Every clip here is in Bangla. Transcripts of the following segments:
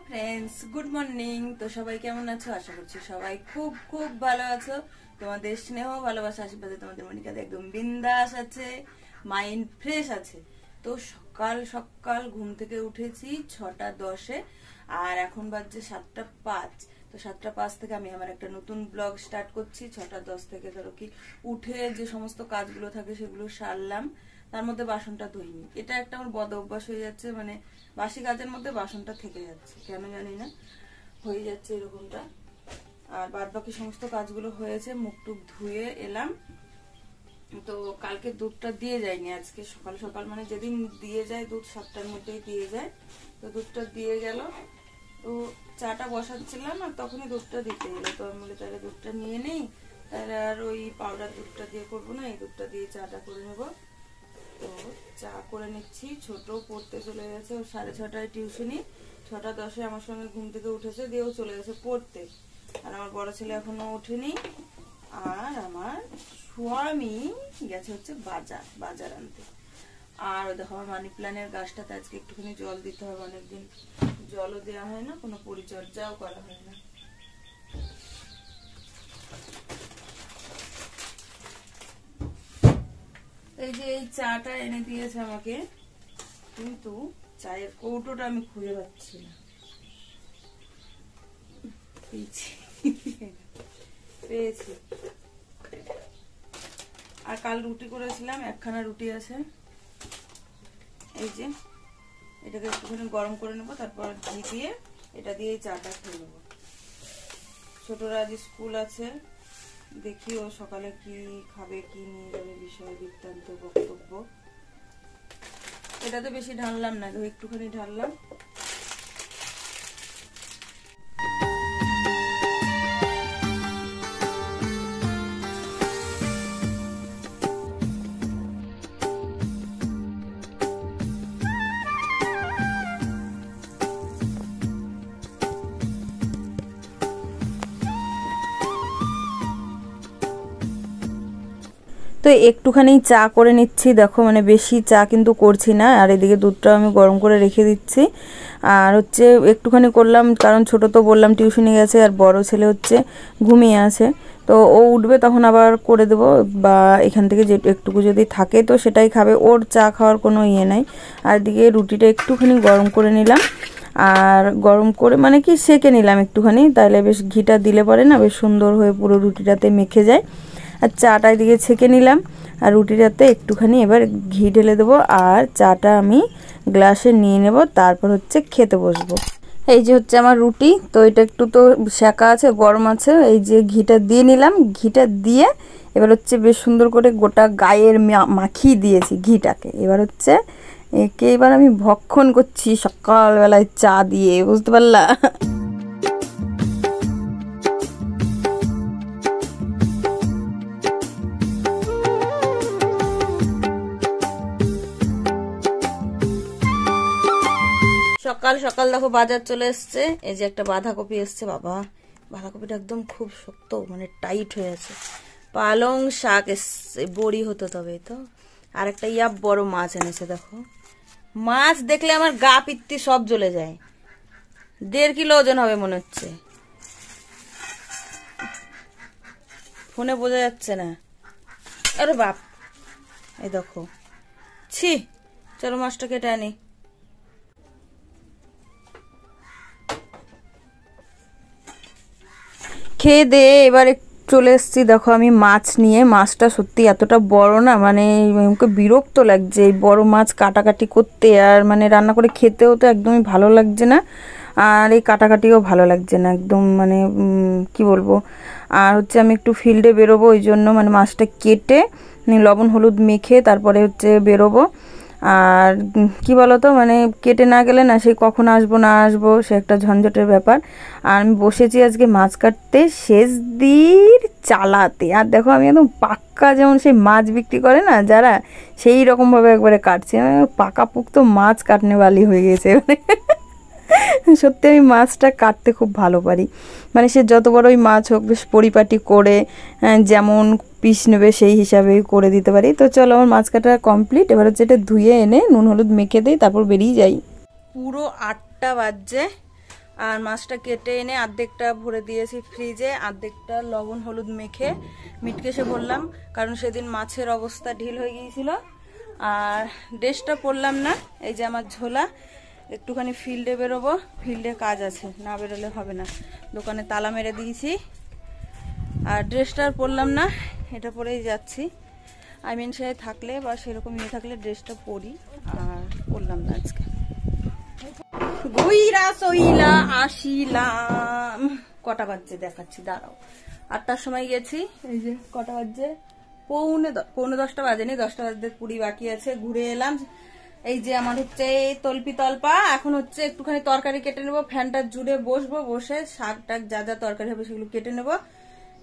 Friends, good morning. তো সবাই কেমন আছো? আশা করছি সবাই খুব খুব ভালো আছো। তোমাদের স্নেহ ভালোবাসা আশীর্বাদে তোমাদের মনিকাতে একদম বিন্দাস আছে, মাইন্ড ফ্রেশ আছে। তো সকাল সকাল ঘুম থেকে উঠেছি 6:10-এ, আর এখন বাজছে 7:05। তো 7:05 থেকে আমি আমার একটা নতুন ব্লগ স্টার্ট করছি। 6:10 থেকে ধরো কি উঠে যে সমস্ত কাজগুলো থাকে সেগুলো সারলাম, তার মধ্যে বাসনটা ধুইনি। এটা একটা আমার বদ অভ্যাস হয়ে যাচ্ছে, মানে বাসি কাজের মধ্যে বাসনটা থেকে যাচ্ছে, কেন জানি না হয়ে যাচ্ছে এরকমটা। আর বাদ বাকি সমস্ত কাজগুলো হয়েছে, মুখ টুক ধুয়ে এলাম। তো কালকে দুধটা দিয়ে যায়নি, আজকে সকাল সকাল মানে যেদিন দিয়ে যায় দুধ 7টার মধ্যেই দিয়ে যায়। তো দুধটা দিয়ে গেল, তো চাটা বসাচ্ছিলাম আর তখনই দুধটা দিতে গেলো। তো আমি বলি তাহলে দুধটা নিয়ে নেই, তাহলে আর ওই পাউডার দুধটা দিয়ে করবো না, এই দুধটা দিয়ে চাটা করে নেবো। তো চা করে নিচ্ছি। ছোট পড়তে চলে গেছে, ও 6:30টায় টিউশনি। 6:10-এ আমার সঙ্গে ঘুম থেকে উঠেছে, দিয়েও চলে গেছে পড়তে। আর আমার বড় ছেলে এখনো ওঠেনি। আর আমার স্বামী গেছে হচ্ছে বাজার আনতে। আর দেখো আমার মানি প্ল্যান্টের গাছটাতে আজকে একটুখানি জল দিতে হবে, অনেকদিন জলও দেওয়া হয় না, কোনো পরিচর্যাও করা হয় না। এই যে এই চাটা এনে দিয়েছে আমাকে, কিন্তু চায়ের কৌটোটা আমি খুঁজে পাচ্ছি না। পেয়েছি। আর কাল রুটি করেছিলাম, একখানা রুটি আছে। এই যে এটাকে একটুখানি গরম করে নেবো, তারপর ঘি দিয়ে এটা দিয়ে চাটা খেয়ে নেবো। ছোটরা আজ স্কুল আছে, দেখি ও সকালে কি খাবে, কি নিয়ে যাবে, বিষয় বৃত্তান্ত বক্তব্য। এটাতে বেশি ঢাললাম না, একটুখানি ঢাললাম। তো একটুখানি চা করে নিচ্ছি, দেখো মানে বেশি চা কিন্তু করছি না। আর এদিকে দুধটা আমি গরম করে রেখে দিচ্ছি। আর হচ্ছে একটুখানি করলাম, কারণ ছোট তো বললাম টিউশনি গেছে, আর বড় ছেলে হচ্ছে ঘুমিয়ে আছে। তো ও উঠবে তখন আবার করে দেব, বা এখান থেকে যে একটুকু যদি থাকে তো সেটাই খাবে, ওর চা খাওয়ার কোনো ইয়ে নাই। আর এদিকে রুটিটা একটুখানি গরম করে নিলাম, আর গরম করে মানে কি সেঁকে নিলাম একটুখানি, তাহলে বেশ ঘিটা দিলে পরে না বেশ সুন্দর হয়ে পুরো রুটিটাতে মেখে যায়। আর চাটা এদিকে ছেঁকে নিলাম, আর রুটিটাতে একটুখানি এবার ঘি ঢেলে দেবো, আর চাটা আমি গ্লাসে নিয়ে নেব, তারপর হচ্ছে খেতে বসবো। এই যে হচ্ছে আমার রুটি, তো এটা একটু তো সেঁকা আছে, গরম আছে। এই যে ঘিটা দিয়ে নিলাম, ঘিটা দিয়ে এবার হচ্ছে বেশ সুন্দর করে গোটা গায়ের মাখিয়ে দিয়েছি ঘিটাকে। এবার হচ্ছে একে এবার আমি ভক্ষণ করছি সকালবেলায় চা দিয়ে, বুঝতে পারলা? সকাল সকাল দেখো বাজার চলে এসছে। এই যে একটা বাঁধাকপি এসছে, বাবা বাঁধাকপিটা একদম খুব শক্ত, মানে টাইট হয়ে আছে। পালং শাক এসছে, বড়ি হতো তবে তো। আর একটা বড় মাছ এনেছে, দেখো মাছ দেখলে আমার গা পিত্তি সব জ্বলে যায়। 1.5 কিলো ওজন হবে মনে হচ্ছে, ফোনে বোঝা যাচ্ছে না। আরে বাপ, এই দেখো, ছি। চলো মাছটা কেটে আনি। খেয়ে দিয়ে এবার চলে এসেছি, দেখো আমি মাছ নিয়ে। মাছটা সত্যি এতটা বড় না, মানে আমাকে বিরক্ত লাগছে এই বড় মাছ কাটাকাটি করতে, আর মানে রান্না করে খেতেও তো একদমই ভালো লাগছে না, আর এই কাটাকাটিও ভালো লাগছে না একদম, মানে কি বলবো। আর হচ্ছে আমি একটু ফিল্ডে বেরোবো, ওই জন্য মানে মাছটা কেটে লবণ হলুদ মেখে তারপরে হচ্ছে বেরোবো। আর কি বলতো, মানে কেটে না গেলে না সেই কখন আসবো না আসবো, সে একটা ঝঞ্ঝটের ব্যাপার। আর আমি বসেছি আজকে মাছ কাটতে, সেজদির চালাতে। আর দেখো আমি একদম পাক্কা, যেমন সেই মাছ বিক্রি করে না যারা, সেই রকমভাবে একবারে কাটছি। পাকা পুক্ত মাছ কাটনে বালি হয়ে গেছে। সত্যি আমি মাছটা কাটতে খুব ভালো পারি, মানে সে যত বড়ই মাছ হোক বেশ পরিপাটি করে যেমন পিস নেবে সেই হিসাবেই করে দিতে পারি। তো চলো আমার মাছ কাটা কমপ্লিট। এবার হচ্ছে এটা ধুয়ে এনে নুন হলুদ মেখে দিই, তারপর বেরিয়ে যাই। পুরো 8টা বাজছে, আর মাছটা কেটে এনে অর্ধেকটা ভরে দিয়েছি ফ্রিজে, অর্ধেকটা লবণ হলুদ মেখে মিটকেশে ভরলাম, কারণ সেদিন মাছের অবস্থা ঢিল হয়ে গিয়েছিল। আর ড্রেসটা পরলাম না, এই যে আমার ঝোলা, একটুখানি ফিল্ডে বেরোবো, ফিল্ডে কাজ আছে, না বেরোলে হবে না, দোকানে তালা মেরে দিয়েছি। আর ড্রেসটা আর পরলাম না, এটা পরেই যাচ্ছি। আইমিন সাহেব থাকলে বা সেরকম ইয়ে থাকলে ড্রেসটা পরি, আর পরলাম না আজকে। ঘুইরা সইলা আসিলাম, কটা বাজছে দেখাচ্ছি, দাঁড়াও। 8টার সময় গেছি, এই যে কটা বাজছে, পৌনে 10টা বাজেনি, 10টা বাজতে 20 বাকি আছে। ঘুরে এলাম, এই যে আমার হচ্ছে তলপি তলপা, এখন হচ্ছে একটুখানি তরকারি কেটে নেবো, ফ্যানটা জুড়ে বসবো, বসে শাক টাক যা যা তরকারি হবে সেগুলো কেটে নেবো,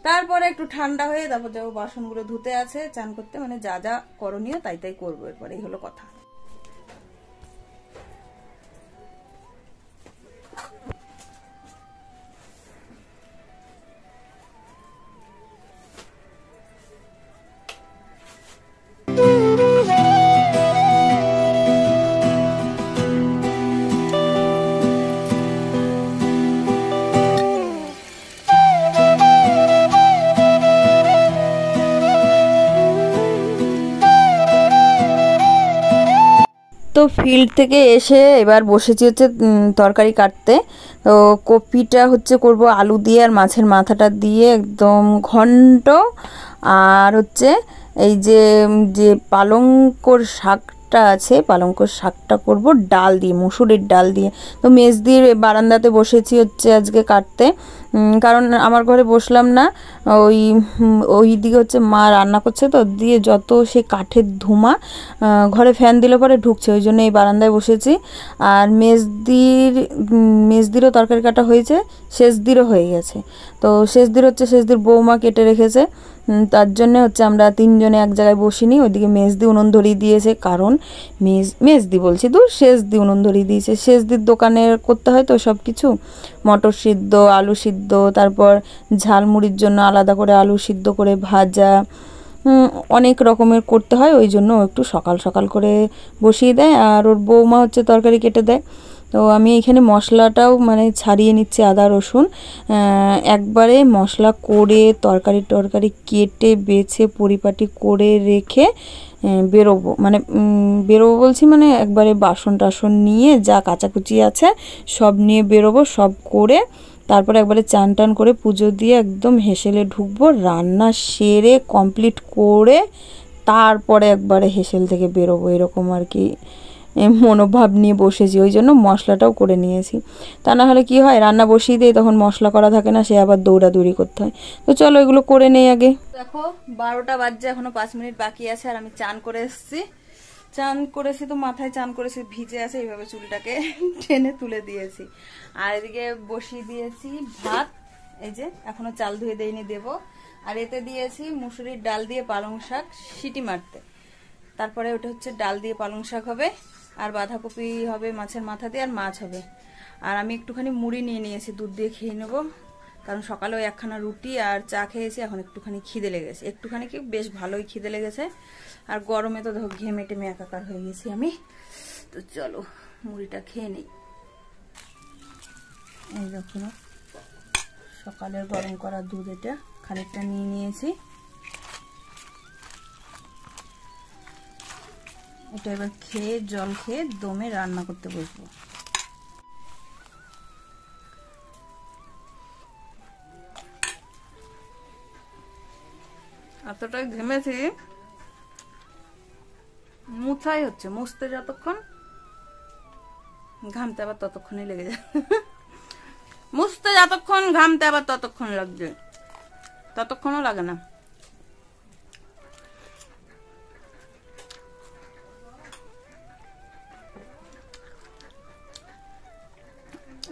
তারপরে একটু ঠান্ডা হয়ে তারপর যাবো, বাসনগুলো ধুতে আছে, চান করতে, মানে যা যা করণীয় তাই তাই করবো, এরপরে এই হলো কথা। তো ফিল্ড থেকে এসে এবার বসেছি হচ্ছে তরকারি কাটতে। তো কপিটা হচ্ছে করব আলু দিয়ে আর মাছের মাথাটা দিয়ে একদম ঘন্ট, আর হচ্ছে এই যে যে পালঙ্কর শাকটা আছে, পালঙ্কর শাকটা করব ডাল দিয়ে, মুসুরির ডাল দিয়ে। তো মেজদির বারান্দাতে বসেছি হচ্ছে আজকে কাটতে, কারণ আমার ঘরে বসলাম না, ওই দিকে হচ্ছে মা রান্না করছে, তো দিয়ে যত সে কাঠের ধোঁয়া, ঘরে ফ্যান দিলে পরে ঢুকছে, ওই জন্য এই বারান্দায় বসেছি। আর মেজদিরও তরকারি কাটা হয়েছে, শেষদিরও হয়ে গেছে। তো শেষদির বৌমা কেটে রেখেছে, তার জন্য হচ্ছে আমরা 3 জনে এক জায়গায় বসিনি। ওইদিকে মেজদি উনুন ধরিয়ে দিয়েছে, কারণ মেজদি বলছি তো, শেষদি উনুন ধরিয়ে দিয়েছে। শেষদির দোকানে করতে হয় তো সব কিছু, মটর সিদ্ধ, আলু সিদ্ধ, তারপর ঝালমুড়ির জন্য আলাদা করে আলু সিদ্ধ করে ভাজা, অনেক রকমের করতে হয়, ওই জন্য একটু সকাল সকাল করে বসিয়ে দেয়। আর ওর বৌমা হচ্ছে তরকারি কেটে দেয়। তো আমি এখানে মশলাটাও মানে ছাড়িয়ে নিচ্ছি, আদা রসুন একবারে মশলা করে তরকারি কেটে বেছে পরিপাটি করে রেখে বেরোবো, মানে বেরোবো বলছি মানে একবারে বাসন টাসন নিয়ে যা কাচাকুচি আছে সব নিয়ে বেরোবো, সব করে তারপরে একবারে চান টান করে পুজো দিয়ে একদম হেসেলে ঢুকবো, রান্না সেরে কমপ্লিট করে তারপরে একবারে হেসেল থেকে বেরোবো, এরকম আর কি মনোভাব নিয়ে বসেছি। ওই জন্য মশলাটাও করে নিয়েছি, তা না হলে কি হয়, রান্না বসিয়ে দিই তখন মশলা করা থাকে না, সে আবার দৌড়াদৌড়ি করতে হয়। তো চলো এগুলো করে নেই আগে। দেখো 12টা বাজছে, এখনো 5 মিনিট বাকি আছে, আর আমি চান করে এসেছি। চান করেছি তো মাথায় চান করেছি, ভিজে আছে, এইভাবে চুলটাকে টেনে তুলে দিয়েছি। আর এদিকে বসিয়ে দিয়েছি ভাত, এই যে এখনো চাল ধুয়ে দেইনি, দেবো। আর এতে দিয়েছি মুসুরির ডাল দিয়ে পালং শাক সিটি মারতে, তারপরে ওটা হচ্ছে ডাল দিয়ে পালং শাক হবে, আর বাঁধাকপি হবে মাছের মাথা দিয়ে, আর মাছ হবে। আর আমি একটুখানি মুড়ি নিয়ে নিয়েছি, দুধ দিয়ে খেয়ে নেবো, কারণ সকালে ওই একখানা রুটি আর চা খেয়েছি, এখন একটুখানি খিদে লেগেছে, একটুখানি কি বেশ ভালোই খিদে লেগেছে। আর গরমে তো দেখো ঘেমে টেমে একাকার হয়ে গেছি আমি। তো চলো মুড়িটা খেয়ে নিই। এই দেখো সকালের গরম করা দুধ, এটা খানিকটা নিয়ে নিয়েছি। এটা এবার খেয়ে জল খেয়ে দমে রান্না করতে বসবো। এতটাই ঘেমেছি, মুছাই হচ্ছে, মুছতে যতক্ষণ ঘামতে আবার ততক্ষণই লেগে যায়, মুছতে যতক্ষণ ঘামতে আবার ততক্ষণ লাগছে, ততক্ষণও লাগে না।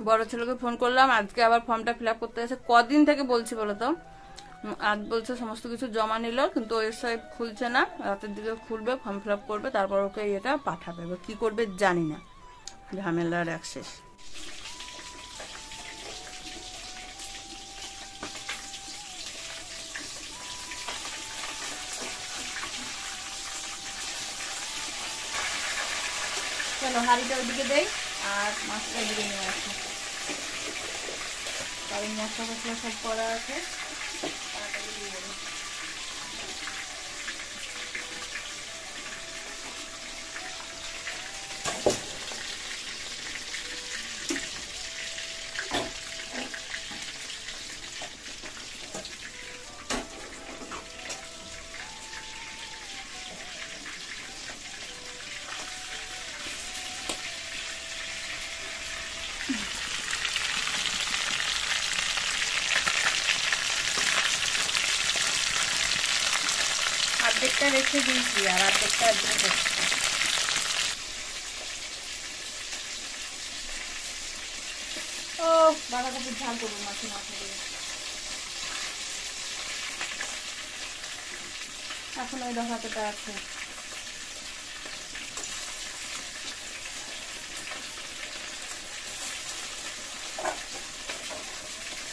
বড় ছেলেকে ফোন করলাম, আজকে আবার ফর্মটা ফিল আপ করতে আছে। কদিন থেকে বলছি বলো তো, আজ বলছে সমস্ত কিছু জমা নিল, কিন্তু ওয়েবসাইট খুলছে না, রাতের দিকে খুলবে, ফর্ম ফিল আপ করবে, তারপর ওকে এটা পাঠাবে, কি করবে জানি না, ঝামেলার এক শেষ। চলো হাঁড়িটা ওইদিকে দেই আর মাছটা দিকে নিয়ে আসি। কারণ মশলা মশলা সব করা আছে। অর্ধেকটা রেখে দিয়েছি আর অর্ধেকটা রেখে ও বাঁধাকপির ঝাল করবো মাছে মাথা দিয়ে। এখন ওই দফাটা আছে।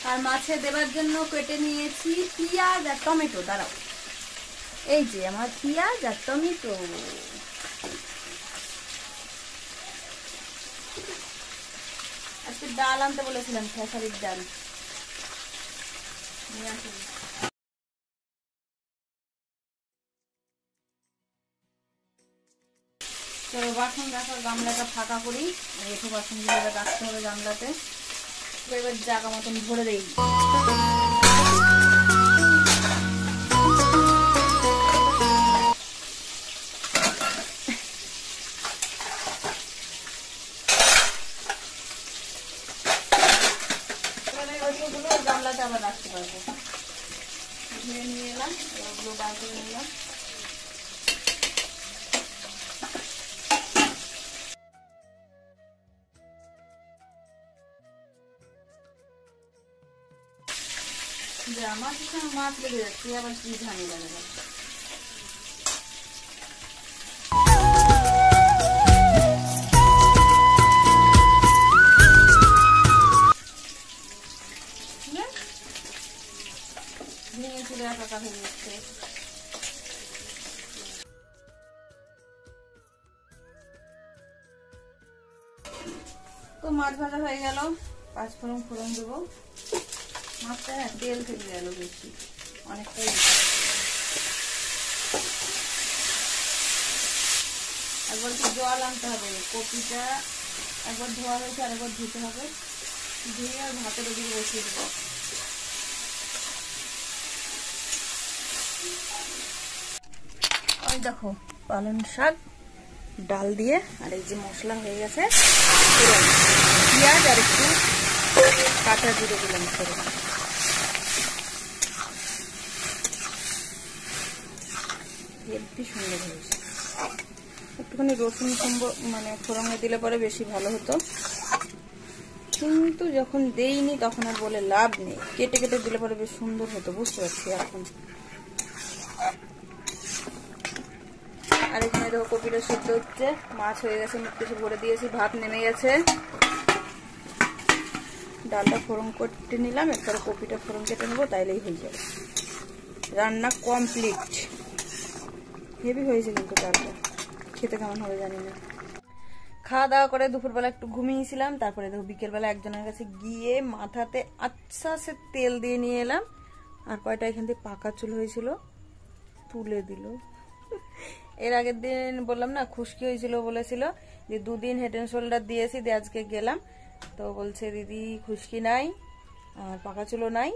আর মাছে দেবার জন্য কেটে নিয়েছি পেঁয়াজ আর টমেটো। দাঁড়াও, এই যে আমার পেঁয়াজ আর টমেটো। আজকে ডাল আনতে বলেছিলাম, খেসারির ডাল নিয়ে আসুন। চলো বাসন রাখার গামলাটা ফাঁকা করি, রেখে বাসনগুলো রাখতে হবে গামলাতে। এবার জায়গা মতন ভরে দেই। গামলাতে আবার রাখতে পারবো। ধুয়ে নিয়ে এলাম, ওগুলো বার করে নিলাম। আমার পিছনে মাছ লেগে যাচ্ছে, আবার কি ঝামেলা লাগে। ভেঙে চুলে টাকা হয়ে যাচ্ছে। তো মাছ ভাজা হয়ে গেল, 5 ফোড়ন ফোড়ন দেবো। মাছটা তেল থেকে গেল বেশি, অনেকটাই। একবার তো জল আনতে হবে। কপিটা একবার ধোয়া হয়েছে, আর একবার ধুতে হবে। ধুয়ে আর ভাতের ওদিকে বসিয়ে দেবো। ওই দেখো পালং শাক ডাল দিয়ে, আর এই যে মশলা হয়ে গেছে, পেঁয়াজ আর একটু কাঁচা জিরে দিলাম করে। হেব্বি সুন্দর হয়েছে। একটুখানি রসুন মানে ফোড়নে দিলে পরে বেশি ভালো হতো, কিন্তু যখন দেইনি তখন আর বলে লাভ নেই। কেটে কেটে দিলে পরে বেশ সুন্দর হতো, বুঝতে পারছি এখন। আর এখানে দেখো কপিটা সিদ্ধ হচ্ছে, মাছ হয়ে গেছে, মুখ কিছু ভরে দিয়েছি, ভাত নেমে গেছে। ডালটা ফোড়ন করতে নিলাম, এরপরে কপিটা ফোড়ন কেটে নেবো, তাইলেই হয়ে যাবে। রান্না কমপ্লিট। হেভি হয়েছে কিন্তু ডালটা, খেতে কেমন হবে জানি না। খাওয়া দাওয়া করে দুপুরবেলা একটু ঘুমিয়েছিলাম, তারপরে দেখো বিকেলবেলা একজনের কাছে গিয়ে মাথাতে আচ্ছা সে তেল দিয়ে নিয়ে এলাম। আর কয়টা এখান থেকে পাকা চুল হয়েছিল, তুলে দিল। এর আগের দিন বললাম না খুশকি হয়েছিল, বলেছিল যে 2 দিন হেড এন্ড শোল্ডার দিয়েছি, দিয়ে আজকে গেলাম তো বলছে দিদি খুশকি নাই আর পাকা চুলও নাই,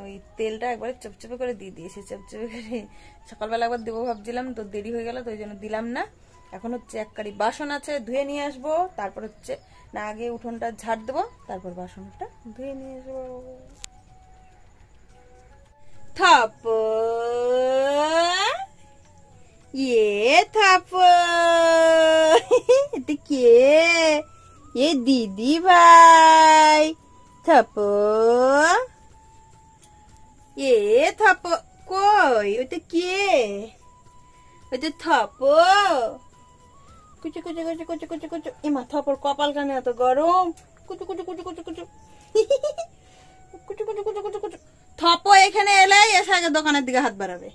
ওই তেলটা একবারে চপচপে করে দিয়ে দিয়েছে। চপচপে করে সকালবেলা একবার দেবো ভাবছিলাম, তো দেরি হয়ে গেল, তো ওই জন্য দিলাম না। এখন হচ্ছে এক কারি বাসন আছে, ধুয়ে নিয়ে আসবো। তারপর হচ্ছে না, আগে উঠোনটা ঝাড় দেবো, তারপর বাসনটা ধুয়ে নিয়ে আসবো। থাপ থাপ এটা কে? এ দিদি ভাই। থাপ থাপ কই? ওটা কে? ওটা থাপ। কুচু কুচু কুচু কুচু কুচু কুচু। এমা থাপর কপাল কানে এত গরম। কুচু কুচু কুচু কুচু কুচু কুচু কুচু কুচু কুচু কুচু। থপ এখানে এলেই এসে আগে দোকানের দিকে হাত বাড়াবে।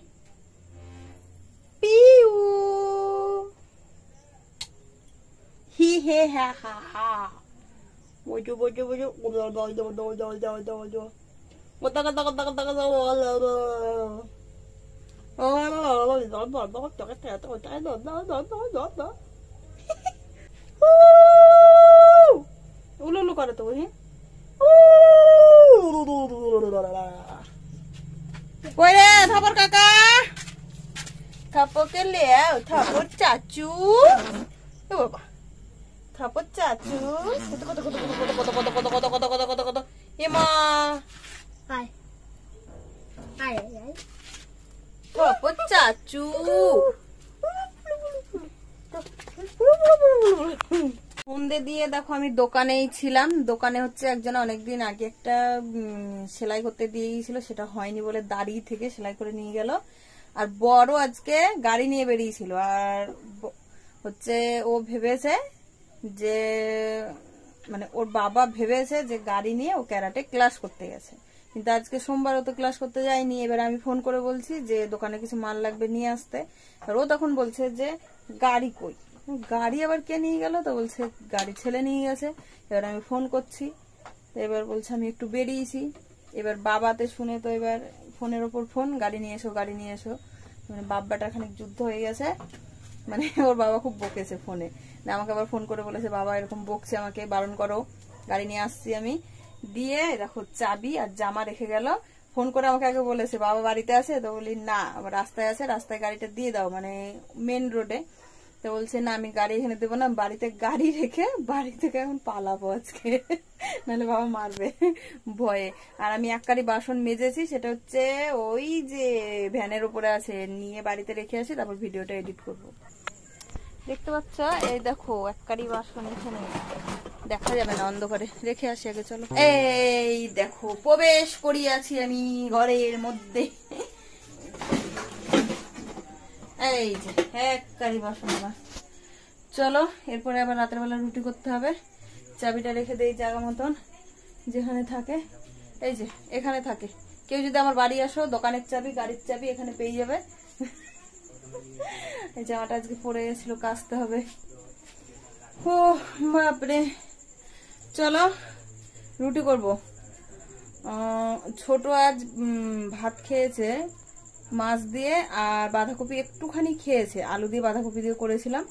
পিউ হি হে হা হা হা। Bojo bojo bojo. উলুলু করে তো বুঝি কই রে থাপর কাকা থাপরকে লে থাপর চাচু ও বাবা থাপর চাচু কত কত কত কত কত কত কত কত কত কত কত কত এমা হাই হাই হাই থাপর চাচু সন্ধে দিয়ে দেখো আমি দোকানেই ছিলাম। দোকানে হচ্ছে একজন অনেকদিন আগে একটা সেলাই করতে দিয়ে গিয়েছিল, সেটা হয়নি বলে দাঁড়িয়ে থেকে সেলাই করে নিয়ে গেল। আর বড় আজকে গাড়ি নিয়ে বেরিয়েছিল, আর হচ্ছে ও ভেবেছে যে মানে ওর বাবা ভেবেছে যে গাড়ি নিয়ে ও ক্যারাটে ক্লাস করতে গেছে, কিন্তু আজকে সোমবার ও তো ক্লাস করতে যায়নি। এবার আমি ফোন করে বলছি যে দোকানে কিছু মাল লাগবে নিয়ে আসতে, আর ও তখন বলছে যে গাড়ি কই, গাড়ি আবার কে নিয়ে গেল, তো বলছে গাড়ি ছেলে নিয়ে গেছে। এবার আমি ফোন করছি, তো এবার বলছে আমি একটু বেরিয়েছি। এবার বাবাতে শুনে তো এবার ফোনের ওপর ফোন, গাড়ি নিয়ে এসো গাড়ি নিয়ে এসো। মানে বাব্বাটা খানিক যুদ্ধ হয়ে গেছে, মানে ওর বাবা খুব বকেছে ফোনে, আমাকে আবার ফোন করে বলেছে বাবা এরকম বকছে আমাকে, বারণ করো, গাড়ি নিয়ে আসছি আমি। দিয়ে দেখো চাবি আর জামা রেখে গেল। ফোন করে আমাকে আগে বলেছে বাবা বাড়িতে আছে, তো বলি না আবার রাস্তায় আছে, রাস্তায় গাড়িটা দিয়ে দাও, মানে মেন রোডে। তো বলছে না আমি গাড়ি এখানে দেবো না, বাড়িতে গাড়ি রেখে বাড়ি থেকে এখন পালাবো আজকে, নাহলে বাবা মারবে ভয়ে। আর আমি এক কারি বাসন মেজেছি, সেটা হচ্ছে ওই যে ভ্যানের উপরে আছে, নিয়ে বাড়িতে রেখে আসি, তারপর ভিডিওটা এডিট করব। দেখতে পাচ্ছ এই দেখো এক কারি বাসন এখানে, দেখা যাবে না অন্ধকারে, রেখে আসি আগে চলো। এই দেখো প্রবেশ করিয়াছি আমি ঘরের মধ্যে, এই যে এক কারি বাসন আমার। চলো এরপরে আবার রাতের বেলা রুটি করতে হবে। চাবিটা রেখে দেই জায়গা মতন যেখানে থাকে, এই যে এখানে থাকে। কেউ যদি আমার বাড়ি আসো, দোকানের চাবি গাড়ির চাবি এখানে পেয়ে যাবে। এই জামাটা আজকে পরে গেছিল, কাচতে হবে। ও বাপরে, চলো রুটি করব। ছোট আজ ভাত খেয়েছে মাছ দিয়ে, আর বাঁধাকপি একটুখানি খেয়েছে, আলু দিয়ে বাঁধাকপি দিয়ে করেছিলাম।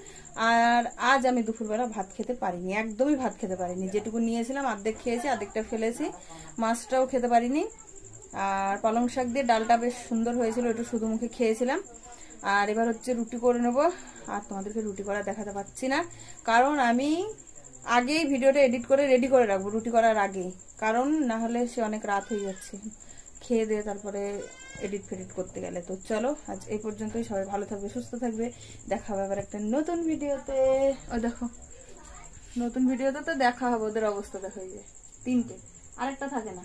আর আজ আমি দুপুরবেলা ভাত খেতে পারিনি, একদমই ভাত খেতে পারিনি। যেটুকু নিয়েছিলাম অর্ধেক খেয়েছি, অর্ধেকটা ফেলেছি। মাছটাও খেতে পারিনি। আর পালং শাক দিয়ে ডালটা বেশ সুন্দর হয়েছিল, একটু শুধু মুখে খেয়েছিলাম। আর এবার হচ্ছে রুটি করে নেব। আর তোমাদেরকে রুটি করা দেখাতে পাচ্ছি না, কারণ আমি আগেই ভিডিওটা এডিট করে রেডি করে রাখবো রুটি করার আগেই, কারণ না হলে সে অনেক রাত হয়ে যাচ্ছে খেয়ে দিয়ে তারপরে এডিট ফেডিট করতে গেলে। তো চলো আজ এই পর্যন্তই, সবাই ভালো থাকবে সুস্থ থাকবে, দেখা হবে আবার একটা নতুন ভিডিওতে। ও দেখো নতুন ভিডিওতে তো দেখা হবে, ওদের অবস্থা দেখা যায় তিনটে, আরেকটা থাকে না,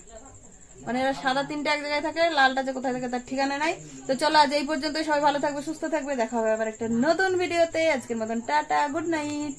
মানে এরা সাদা তিনটে এক জায়গায় থাকে, লালটা যে কোথায় থাকে তার ঠিকানা নাই। তো চলো আজ এই পর্যন্তই, সবাই ভালো থাকবে সুস্থ থাকবে, দেখা হবে আবার একটা নতুন ভিডিওতে। আজকের মতন টাটা, গুড নাইট।